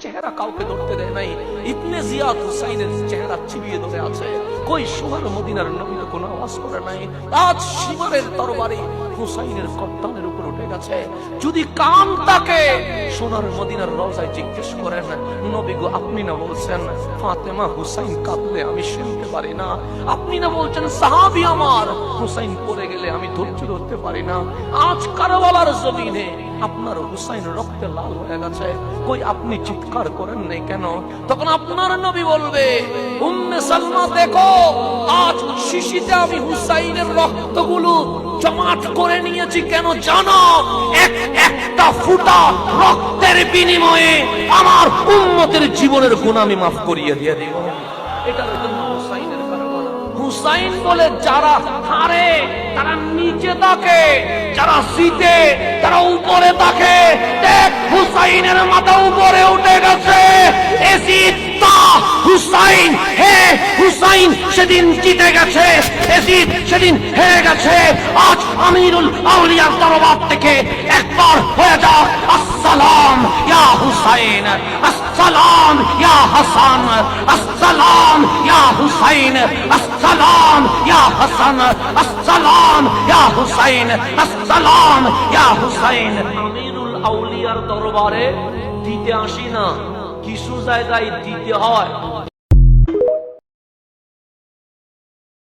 চেহারা কাউকে ধরতে দেয় নাই। ইবনে জিয়াদ হুসাইনের চেহারা চিবিয়ে ধরে আছে। কই সোনার মদিনার নবীর কোনো আওয়াজ করে নাই। আজ সীমারের তরবারি হুসাইনের গর্দানের উপর উঠে গেছে। যদি কান তাকে সোনার মদিনার রওজায় জিজ্ঞেস করেন, নবী গো আপনি না বলছেন ফাতেমা হুসাইন কাঁদলে আমি শুনতে পারি না, আপনি না বলছেন সাহাবী আমার হুসাইন পড়ে গেলে আমি ধৈর্য ধরতে পারি না। আজ কারবালার জমিনে আপনার হুসাইন রক্তে লাল হয়ে গেছে, কই আপনি চিৎকার করেন নাই কেন? তখন আপনার নবী বলবে, উম্মে সালমা দেখো, আজ শিশিতে আমি হুসাইনের রক্তগুলো জমাট করে নিয়েছি। কেন জানো? একটা ফুটা রক্তের বিনিময়ে আমার উম্মতের জীবনের গুনাহ আমি মাফ করিয়ে দিয়ে দিব। এটা হুসাইনের কারবালা। হুসাইন বলে যারা হারে তারা নিচে থাকে, যারা জিতে তারা উপরে থাকে। দেখ হুসাইনের মাথা উপরে উঠে গেছে। হুসাইন হে হুসাইন সেদিন জিতে গেছে, এজিদ সেদিন হেরে গেছে। আজ আমিরুল আউলিয়ার দরবার থেকে একবার হয়ে যাও, আসসালাম ইয়া হুসাইন, আসসালাম ইয়া হাসান, আসসালাম ইয়া হুসাইন, আসসালাম ইয়া হাসান, আসসালাম ইয়া হুসাইন, আসসালাম ইয়া হুসাইন। আমিরুল আউলিয়ার দরবারে দিতে আসি না, কিছু জায়গায় দিতে হয়।